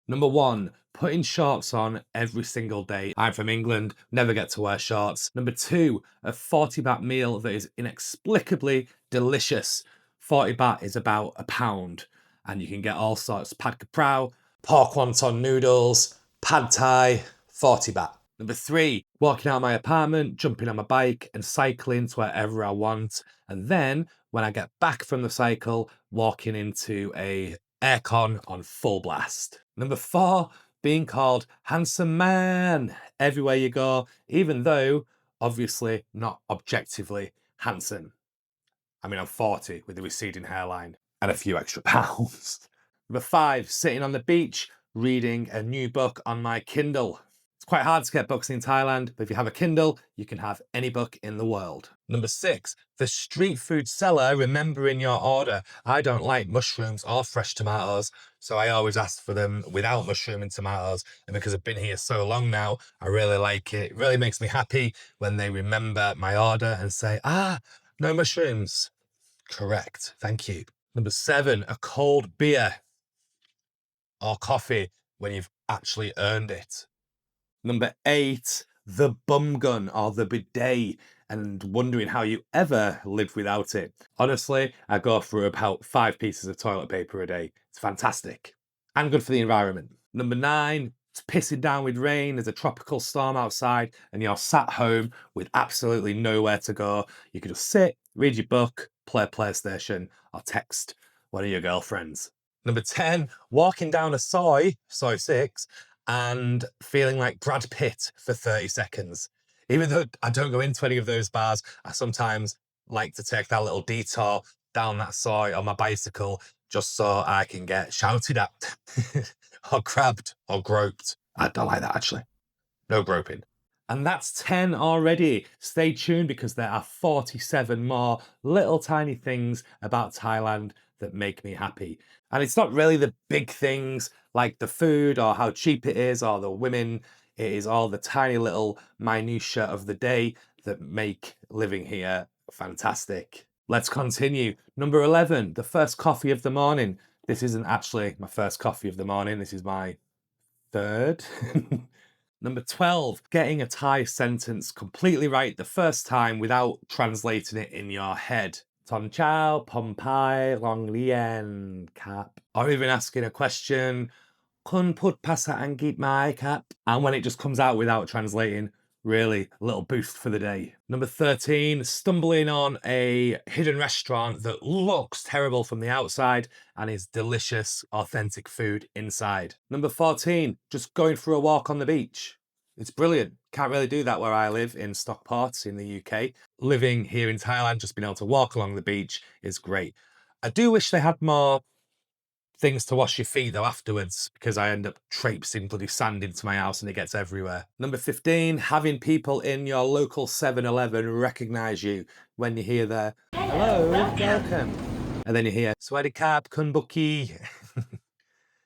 Number 1, putting shorts on every single day. I'm from England, never get to wear shorts. Number 2, a 40 baht meal that is inexplicably delicious. 40 baht is about a pound, and you can get all sorts. Pad kaprao, pork wonton noodles, pad thai, 40 baht. Number 3, walking out of my apartment, jumping on my bike and cycling to wherever I want. And then when I get back from the cycle, walking into a aircon on full blast. Number 4, being called handsome man everywhere you go, even though obviously not objectively handsome. I mean, I'm 40 with a receding hairline and a few extra pounds. Number 5, sitting on the beach, reading a new book on my Kindle. It's quite hard to get books in Thailand, but if you have a Kindle, you can have any book in the world. Number 6, the street food seller remembering your order. I don't like mushrooms or fresh tomatoes, so I always ask for them without mushroom and tomatoes. And because I've been here so long now, I really like it. It really makes me happy when they remember my order and say, no mushrooms. Correct, thank you. Number 7, a cold beer or coffee when you've actually earned it. Number 8, the bum gun or the bidet, and wondering how you ever live without it. Honestly, I go through about 5 pieces of toilet paper a day. It's fantastic and good for the environment. Number 9, it's pissing down with rain, there's a tropical storm outside, and you're sat home with absolutely nowhere to go. You can just sit, read your book, play PlayStation, or text one of your girlfriends. Number 10, walking down a soy 6, and feeling like Brad Pitt for 30 seconds. Even though I don't go into any of those bars, I sometimes like to take that little detour down that soy on my bicycle just so I can get shouted at or grabbed or groped. I don't like that actually. No groping. And that's 10 already. Stay tuned because there are 47 more little tiny things about Thailand that make me happy. And it's not really the big things like the food or how cheap it is or the women. It is all the tiny little minutiae of the day that make living here fantastic. Let's continue. Number 11, the first coffee of the morning. This isn't actually my first coffee of the morning. This is my third. Number 12, getting a Thai sentence completely right the first time without translating it in your head. Ton chao, pom pai, long lien, cap. Or even asking a question, kun put pasa angit mai cap. And when it just comes out without translating, really, a little boost for the day. Number 13, stumbling on a hidden restaurant that looks terrible from the outside and is delicious, authentic food inside. Number 14, just going for a walk on the beach. It's brilliant. Can't really do that where I live in Stockport in the UK. Living here in Thailand, just being able to walk along the beach is great. I do wish they had more things to wash your feet though afterwards, because I end up traipsing bloody sand into my house and it gets everywhere. Number 15, having people in your local 7-Eleven recognise you when you hear their hello, welcome. And then you hear Swaddy Kap, Kunbuki.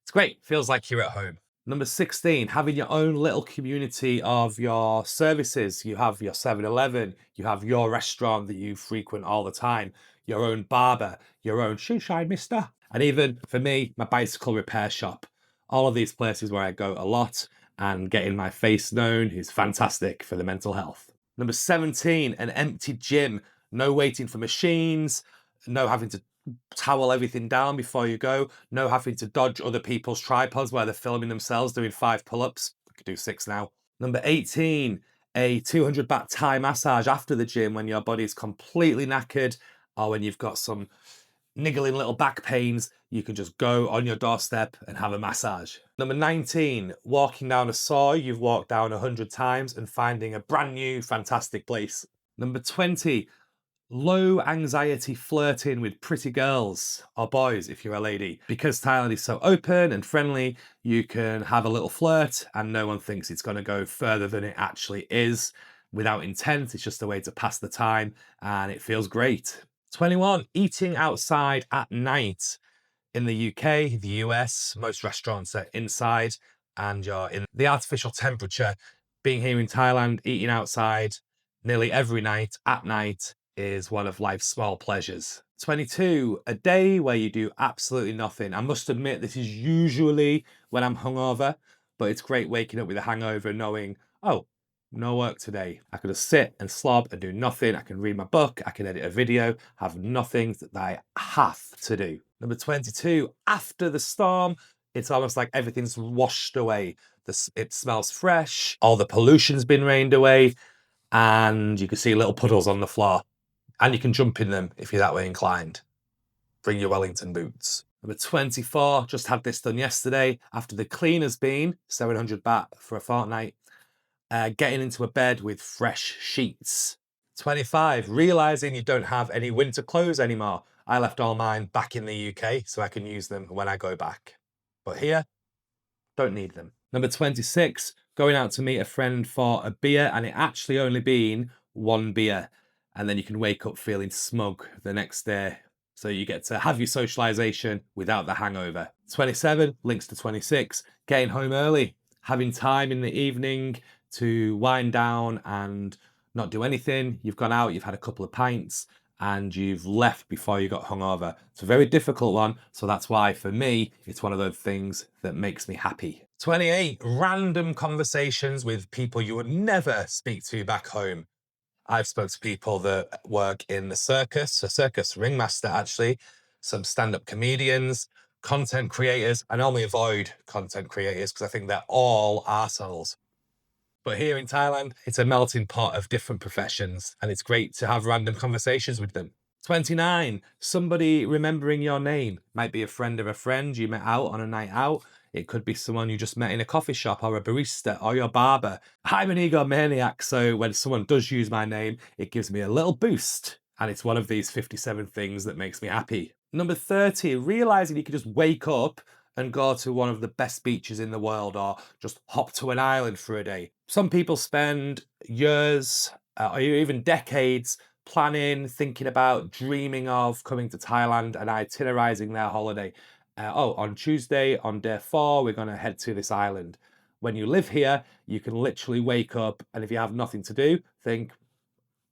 It's great, feels like you're at home. Number 16, having your own little community of your services. You have your 7-Eleven, you have your restaurant that you frequent all the time, your own barber, your own shoe shine mister. And even for me, my bicycle repair shop. All of these places where I go a lot and getting my face known is fantastic for the mental health. Number 17, an empty gym. No waiting for machines, no having to towel everything down before you go, no having to dodge other people's tripods where they're filming themselves doing 5 pull-ups. I could do 6 now. Number 18, a 200 baht Thai massage after the gym when your body's completely knackered or when you've got some niggling little back pains. You can just go on your doorstep and have a massage. Number 19, walking down a soy you've walked down 100 times and finding a brand new fantastic place. Number 20, low anxiety flirting with pretty girls or boys if you're a lady. Because Thailand is so open and friendly, you can have a little flirt and no one thinks it's going to go further than it actually is. Without intent, it's just a way to pass the time and it feels great. 21, eating outside at night. In the UK, the US, most restaurants are inside and you're in the artificial temperature. Being here in Thailand, eating outside nearly every night at night is one of life's small pleasures. 22, a day where you do absolutely nothing. I must admit, this is usually when I'm hungover, but it's great waking up with a hangover and knowing, oh, no work today. I can just sit and slob and do nothing. I can read my book, I can edit a video, have nothing that I have to do. Number 22, after the storm, it's almost like everything's washed away. It smells fresh, all the pollution's been rained away, and you can see little puddles on the floor. And you can jump in them if you're that way inclined. Bring your Wellington boots. Number 24, just had this done yesterday. After the cleaner's been 700 baht for a fortnight, getting into a bed with fresh sheets. 25, realising you don't have any winter clothes anymore. I left all mine back in the UK so I can use them when I go back. But here, don't need them. Number 26, going out to meet a friend for a beer, and it actually only been one beer. And then you can wake up feeling smug the next day. So you get to have your socialization without the hangover. 27 links to 26, getting home early, having time in the evening to wind down and not do anything. You've gone out, you've had a couple of pints, and you've left before you got hungover. It's a very difficult one, so that's why for me, it's one of those things that makes me happy. 28, random conversations with people you would never speak to back home. I've spoken to people that work in the circus, a circus ringmaster actually, some stand-up comedians, content creators. I normally avoid content creators because I think they're all arseholes. But here in Thailand, it's a melting pot of different professions, and it's great to have random conversations with them. 29, somebody remembering your name. Might be a friend of a friend you met out on a night out. It could be someone you just met in a coffee shop or a barista or your barber. I'm an egomaniac, so when someone does use my name, it gives me a little boost. And it's one of these 57 things that makes me happy. Number 30, realizing you can just wake up and go to one of the best beaches in the world or just hop to an island for a day. Some people spend years or even decades planning, thinking about, dreaming of coming to Thailand and itinerizing their holiday. On Tuesday, on day 4, we're going to head to this island. When you live here, you can literally wake up and if you have nothing to do, think,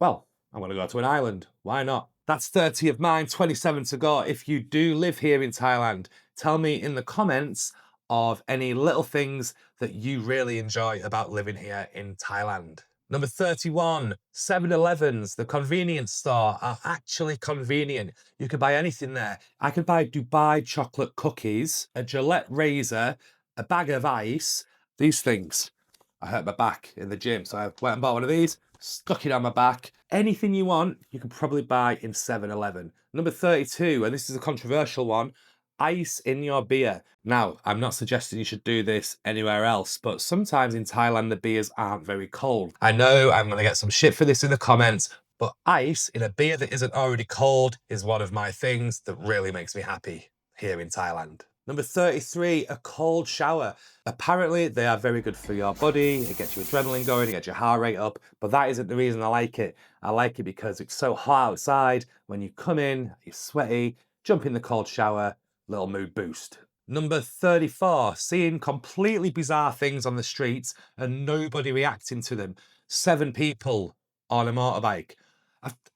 well, I'm going to go to an island. Why not? That's 30 of mine, 27 to go. If you do live here in Thailand, tell me in the comments of any little things that you really enjoy about living here in Thailand. Number 31, 7-Elevens, the convenience store, are actually convenient. You can buy anything there. I could buy Dubai chocolate cookies, a Gillette razor, a bag of ice, these things. I hurt my back in the gym, so I went and bought one of these, stuck it on my back. Anything you want, you can probably buy in 7-Eleven. Number 32, and this is a controversial one, ice in your beer. Now, I'm not suggesting you should do this anywhere else, but sometimes in Thailand, the beers aren't very cold. I know I'm going to get some shit for this in the comments, but ice in a beer that isn't already cold is one of my things that really makes me happy here in Thailand. Number 33, a cold shower. Apparently, they are very good for your body. It gets your adrenaline going, it gets your heart rate up, but that isn't the reason I like it. I like it because it's so hot outside. When you come in, you're sweaty, jump in the cold shower, little mood boost. Number 34, seeing completely bizarre things on the streets and nobody reacting to them. 7 people on a motorbike.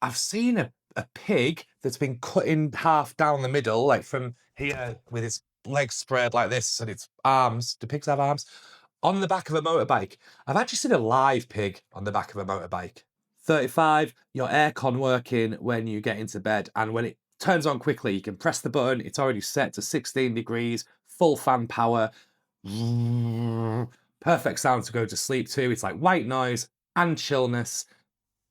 I've seen a pig that's been cut in half down the middle, like from here with its legs spread like this and its arms. Do pigs have arms? On the back of a motorbike. I've actually seen a live pig on the back of a motorbike. 35, your aircon working when you get into bed, and when it turns on quickly, you can press the button, it's already set to 16 degrees, full fan power. Perfect sound to go to sleep to. It's like white noise and chillness.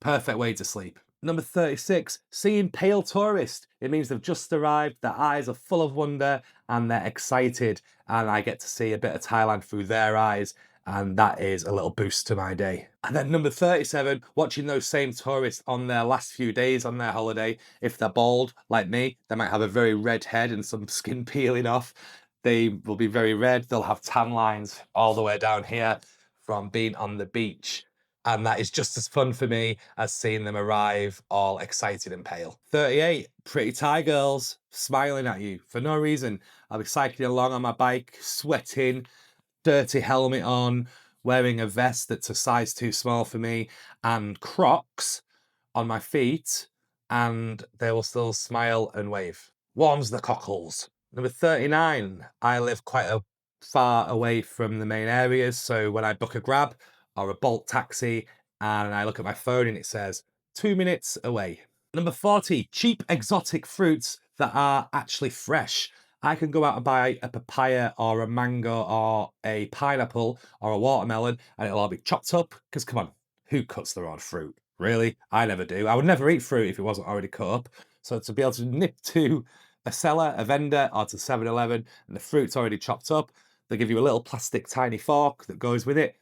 Perfect way to sleep. Number 36, seeing pale tourists. It means they've just arrived, their eyes are full of wonder and they're excited, and I get to see a bit of Thailand through their eyes, and that is a little boost to my day. And then number 37, watching those same tourists on their last few days on their holiday. If they're bald, like me, they might have a very red head and some skin peeling off. They will be very red, they'll have tan lines all the way down here from being on the beach. And that is just as fun for me as seeing them arrive all excited and pale. 38, pretty Thai girls smiling at you for no reason. I'll be cycling along on my bike, sweating, dirty helmet on, wearing a vest that's a size too small for me, and Crocs on my feet. and they will still smile and wave. Warms the cockles. Number 39, I live quite a far away from the main areas, so when I book a Grab or a Bolt taxi and I look at my phone and it says 2 minutes away. Number 40, cheap exotic fruits that are actually fresh. I can go out and buy a papaya or a mango or a pineapple or a watermelon and it'll all be chopped up. Because come on, who cuts their own fruit? Really? I never do. I would never eat fruit if it wasn't already cut up. So to be able to nip to a seller, a vendor, or to 7-Eleven and the fruit's already chopped up, they give you a little plastic tiny fork that goes with it.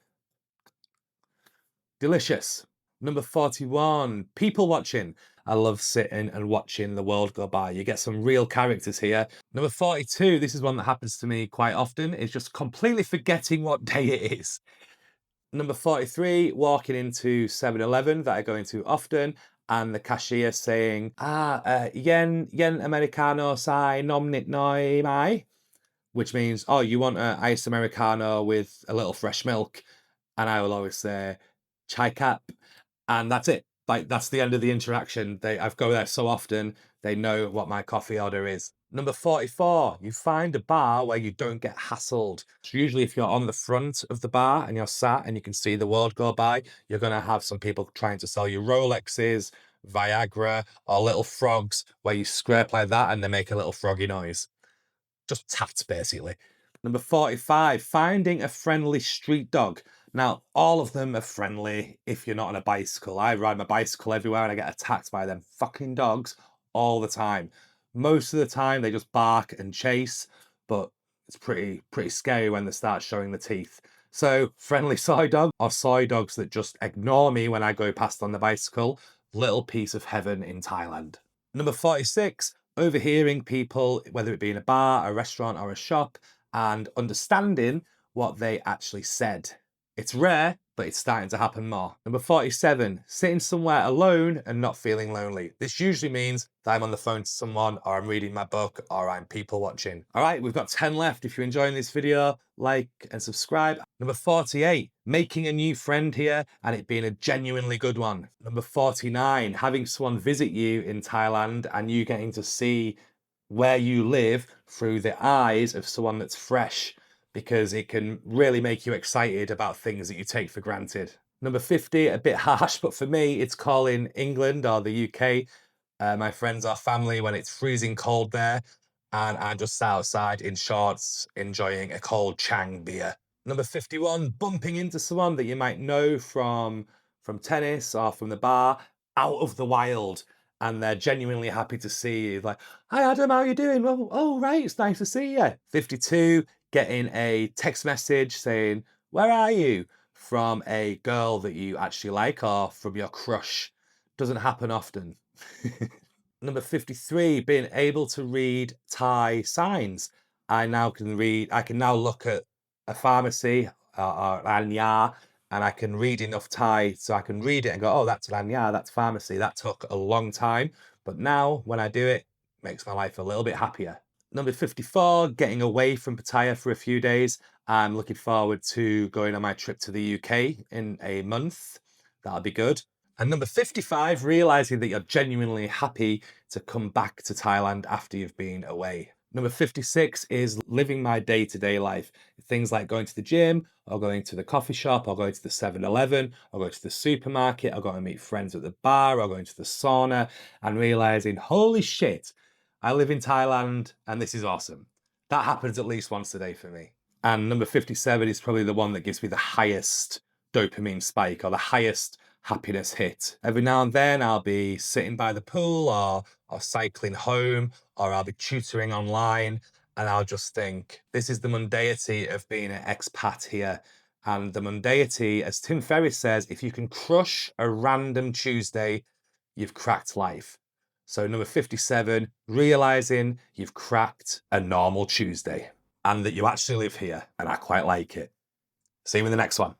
Delicious. Number 41, people watching. I love sitting and watching the world go by. You get some real characters here. Number 42, this is one that happens to me quite often, is just completely forgetting what day it is. Number 43, walking into 7-Eleven that I go into often, and the cashier saying, yen americano sai nom nit noi mai, which means, oh, you want an iced Americano with a little fresh milk? And I will always say, chai cap. And that's it. Like, that's the end of the interaction. I've go there so often, they know what my coffee order is. Number 44, you find a bar where you don't get hassled. So usually if you're on the front of the bar and you're sat and you can see the world go by, you're going to have some people trying to sell you Rolexes, Viagra, or little frogs where you scrape like that and they make a little froggy noise. Just tats, basically. Number 45, finding a friendly street dog. Now, all of them are friendly if you're not on a bicycle. I ride my bicycle everywhere and I get attacked by them fucking dogs all the time. Most of the time, they just bark and chase, but it's pretty scary when they start showing the teeth. So, friendly soy dog or soy dogs that just ignore me when I go past on the bicycle, little piece of heaven in Thailand. Number 46, overhearing people, whether it be in a bar, a restaurant, or a shop, and understanding what they actually said. It's rare, but it's starting to happen more. Number 47, sitting somewhere alone and not feeling lonely. This usually means that I'm on the phone to someone, or I'm reading my book, or I'm people watching. All right, we've got 10 left. If you're enjoying this video, like and subscribe. Number 48, making a new friend here and it being a genuinely good one. Number 49, having someone visit you in Thailand and you getting to see where you live through the eyes of someone that's fresh, because it can really make you excited about things that you take for granted. Number 50, a bit harsh, but for me, it's calling England or the UK, my friends or family when it's freezing cold there, and I'm just sat outside in shorts, enjoying a cold Chang beer. Number 51, bumping into someone that you might know from tennis or from the bar out of the wild, and they're genuinely happy to see you. Like, hi Adam, how you doing? Well, oh right, it's nice to see you. 52, getting a text message saying, where are you? From a girl that you actually like or from your crush. Doesn't happen often. Number 53, being able to read Thai signs. I can now look at a pharmacy or Lanya, and I can read enough Thai so I can read it and go, oh, that's Lanya, that's pharmacy. That took a long time. But now when I do it, it makes my life a little bit happier. Number 54, getting away from Pattaya for a few days. I'm looking forward to going on my trip to the UK in a month. That'll be good. And number 55, realizing that you're genuinely happy to come back to Thailand after you've been away. Number 56 is living my day-to-day life. Things like going to the gym, or going to the coffee shop, or going to the 7-Eleven, or going to the supermarket, or going to meet friends at the bar, or going to the sauna, and realizing, holy shit, I live in Thailand and this is awesome. That happens at least once a day for me. And number 57 is probably the one that gives me the highest dopamine spike or the highest happiness hit. Every now and then I'll be sitting by the pool or cycling home, or I'll be tutoring online, and I'll just think, this is the mundanity of being an expat here. And the mundanity, as Tim Ferriss says, if you can crush a random Tuesday, you've cracked life. So number 57, realizing you've cracked a normal Tuesday and that you actually live here, and I quite like it. See you in the next one.